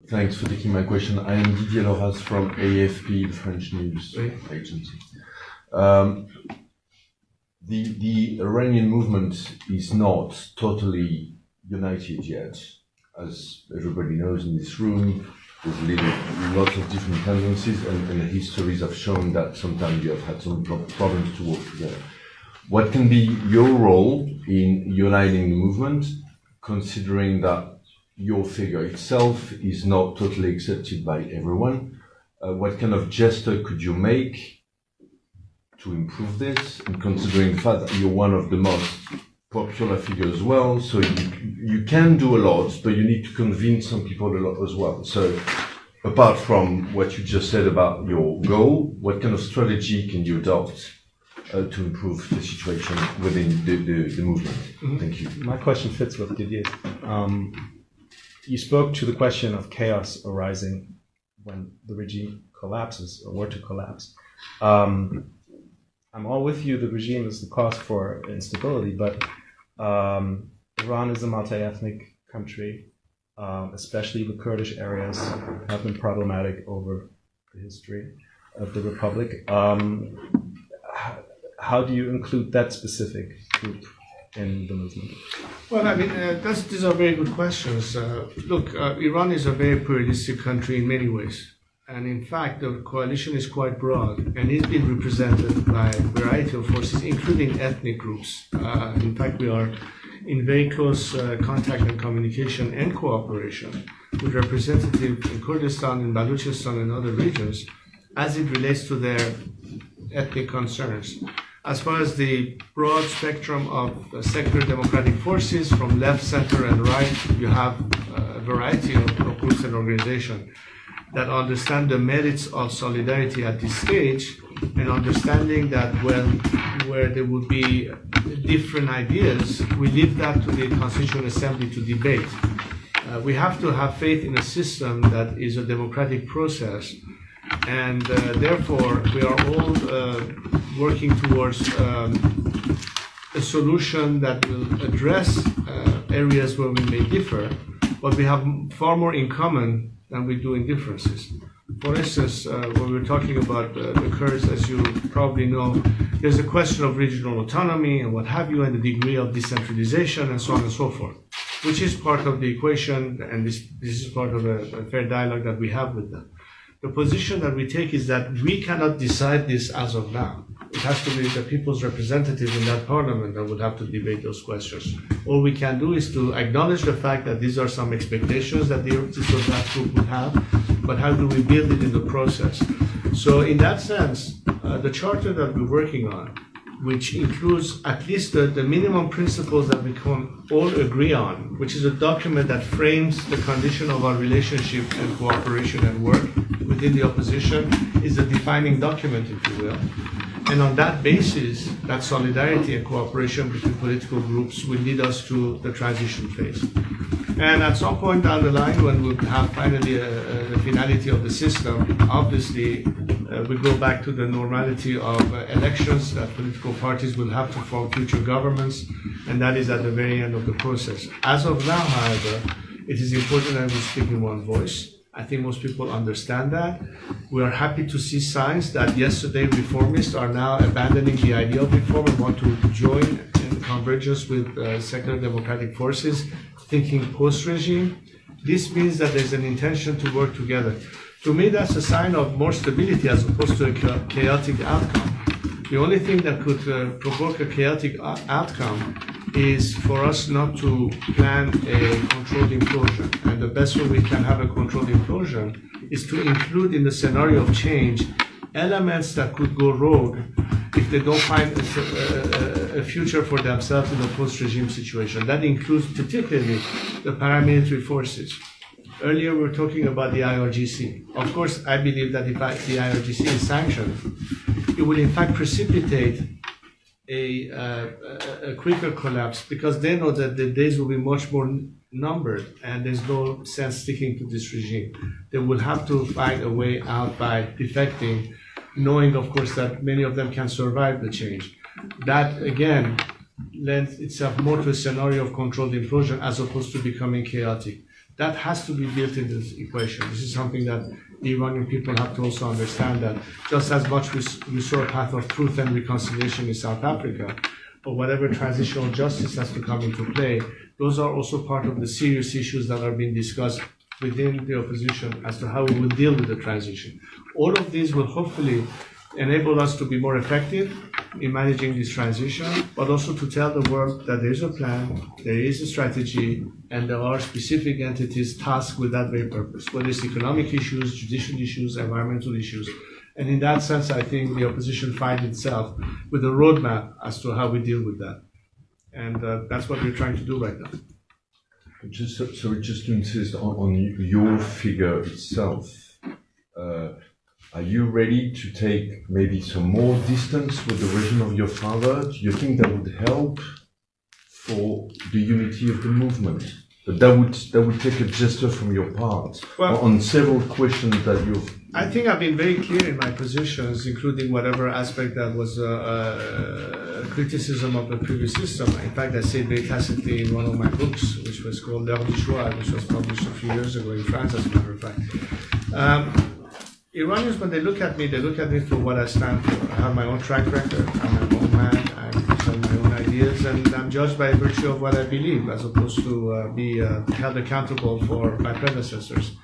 Thanks for taking my question. I am Didier Loras from AFP, the French news agency. The Iranian movement is not totally united yet. As everybody knows in this room, there's lots of different tendencies, and histories have shown that sometimes you have had some problems to work together. What can be your role in uniting the movement, considering that your figure itself is not totally accepted by everyone? What kind of gesture could you make to improve this, and considering the fact that you're one of the most popular figures as well, so you can do a lot, but you need to convince some people a lot as well. So apart from what you just said about your goal, what kind of strategy can you adopt to improve the situation within the movement? Mm-hmm. Thank you. My question fits with Didier's. You spoke to the question of chaos arising when the regime collapses or were to collapse. I'm all with you, the regime is the cause for instability, but Iran is a multi-ethnic country, especially the Kurdish areas have been problematic over the history of the republic. How do you include that specific group in the movement? Well, I mean, these are very good questions. Look, Iran is a very pluralistic country in many ways. And in fact, the coalition is quite broad, and it's been represented by a variety of forces, including ethnic groups. In fact, we are in very close contact and communication and cooperation with representatives in Kurdistan, in Baluchistan, and other regions as it relates to their ethnic concerns. As far as the broad spectrum of secular democratic forces from left, center, and right, you have a variety of groups and organizations that understand the merits of solidarity at this stage, and understanding that where there would be different ideas, we leave that to the Constituent Assembly to debate. We have to have faith in a system that is a democratic process, and therefore we are all working towards a solution that will address areas where we may differ, but we have far more in common than we do in differences. For instance, when we're talking about the Kurds, as you probably know, there's a question of regional autonomy and what have you, and the degree of decentralization and so on and so forth, which is part of the equation, and this is part of a fair dialogue that we have with them. The position that we take is that we cannot decide this as of now. It has to be the people's representatives in that parliament that would have to debate those questions. All we can do is to acknowledge the fact that these are some expectations that this or that group would have, but how do we build it in the process? So in that sense, the charter that we're working on, which includes at least the minimum principles that we can all agree on, which is a document that frames the condition of our relationship and cooperation and work within the opposition, is a defining document, if you will. And on that basis, that solidarity and cooperation between political groups will lead us to the transition phase. And at some point down the line, when we have finally the finality of the system, obviously we go back to the normality of elections that political parties will have to form future governments, and that is at the very end of the process. As of now, however, it is important that we speak in one voice. I think most people understand that. We are happy to see signs that yesterday reformists are now abandoning the idea of reform and want to join in convergence with secular democratic forces, thinking post-regime. This means that there's an intention to work together. To me, that's a sign of more stability as opposed to a chaotic outcome. The only thing that could provoke a chaotic outcome is for us not to plan a controlled implosion. And the best way we can have a controlled implosion is to include in the scenario of change elements that could go rogue if they don't find a future for themselves in a post-regime situation. That includes particularly the paramilitary forces. Earlier we were talking about the IRGC. Of course, I believe that if the IRGC is sanctioned, it will in fact precipitate a quicker collapse, because they know that the days will be much more numbered and there's no sense sticking to this regime. They will have to find a way out by defecting, knowing, of course, that many of them can survive the change. That, again, lends itself more to a scenario of controlled implosion as opposed to becoming chaotic. That has to be built into this equation. This is something that the Iranian people have to also understand, that just as much we saw a path of truth and reconciliation in South Africa, or whatever transitional justice has to come into play, those are also part of the serious issues that are being discussed within the opposition as to how we will deal with the transition. All of these will hopefully enable us to be more effective in managing this transition, but also to tell the world that there is a plan, there is a strategy, and there are specific entities tasked with that very purpose, whether it's economic issues, judicial issues, environmental issues. And in that sense, I think the opposition finds itself with a roadmap as to how we deal with that. And that's what we're trying to do right now. Just to insist on your figure itself, are you ready to take maybe some more distance with the regime of your father? Do you think that would help for the unity of the movement? That would take a gesture from your part on several questions that you've. I think I've been very clear in my positions, including whatever aspect that was criticism of the previous system. In fact, I said very tacitly in one of my books, which was called L'Heure du Choix, which was published a few years ago in France, as a matter of fact. Iranians, when they look at me for what I stand for. I have my own track record, I'm my own man, I present my own ideas, and I'm judged by virtue of what I believe, as opposed to be held accountable for my predecessors,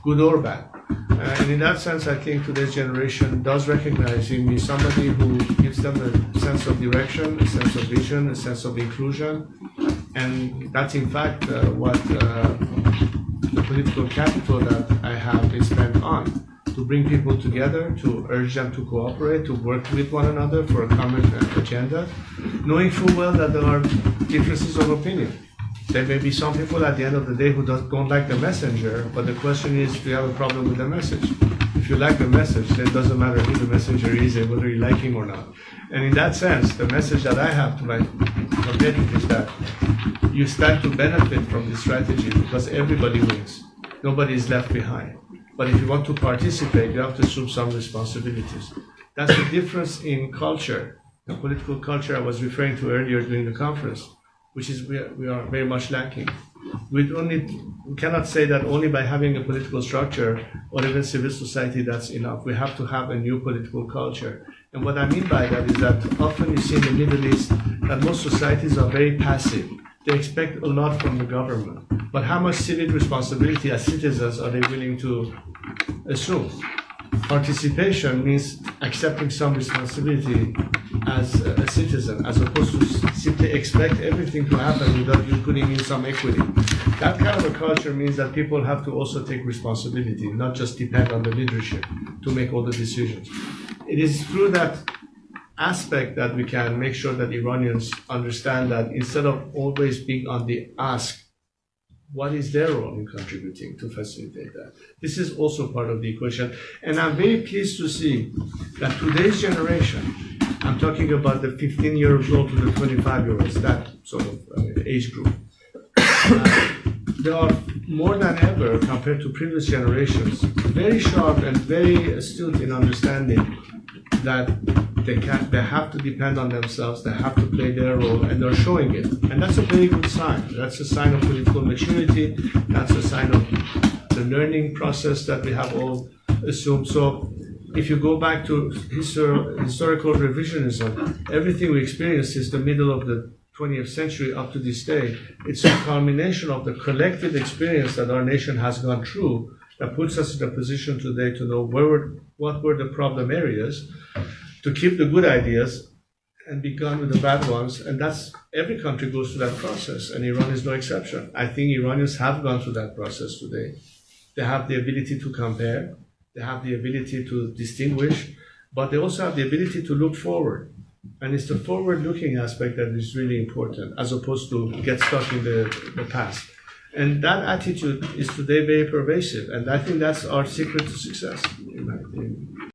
good or bad. And in that sense, I think today's generation does recognize in me somebody who gives them a sense of direction, a sense of vision, a sense of inclusion, and that's in fact what the political capital that I have is spent on. To bring people together, to urge them to cooperate, to work with one another for a common agenda, knowing full well that there are differences of opinion. There may be some people at the end of the day who don't like the messenger, but the question is, do you have a problem with the message? If you like the message, then it doesn't matter who the messenger is and whether you like him or not. And in that sense, the message that I have to my competitors is that you stand to benefit from this strategy because everybody wins. Nobody is left behind. But if you want to participate, you have to assume some responsibilities. That's the difference in culture, the political culture I was referring to earlier during the conference, which is we are very much lacking. We cannot say that only by having a political structure or even civil society that's enough. We have to have a new political culture. And what I mean by that is that often you see in the Middle East that most societies are very passive. They expect a lot from the government. But how much civic responsibility as citizens are they willing to assume? Participation means accepting some responsibility as a citizen, as opposed to simply expect everything to happen without you putting in some equity. That kind of a culture means that people have to also take responsibility, not just depend on the leadership to make all the decisions. It is through that aspect that we can make sure that Iranians understand that instead of always being on the ask, what is their role in contributing to facilitate that? This is also part of the equation. And I'm very pleased to see that today's generation, I'm talking about the 15-year-old to the 25-year-olds, that sort of age group, they are more than ever, compared to previous generations, very sharp and very astute in understanding that they have to depend on themselves, they have to play their role, and they're showing it. And that's a very good sign. That's a sign of political maturity. That's a sign of the learning process that we have all assumed. So if you go back to historical revisionism, everything we experience since the middle of the 20th century up to this day, it's a culmination of the collective experience that our nation has gone through that puts us in a position today to know what were the problem areas, to keep the good ideas and be gone with the bad ones. And that's, every country goes through that process, and Iran is no exception. I think Iranians have gone through that process today. They have the ability to compare, they have the ability to distinguish, but they also have the ability to look forward. And it's the forward-looking aspect that is really important, as opposed to get stuck in the past. And that attitude is today very pervasive, and I think that's our secret to success, in my opinion.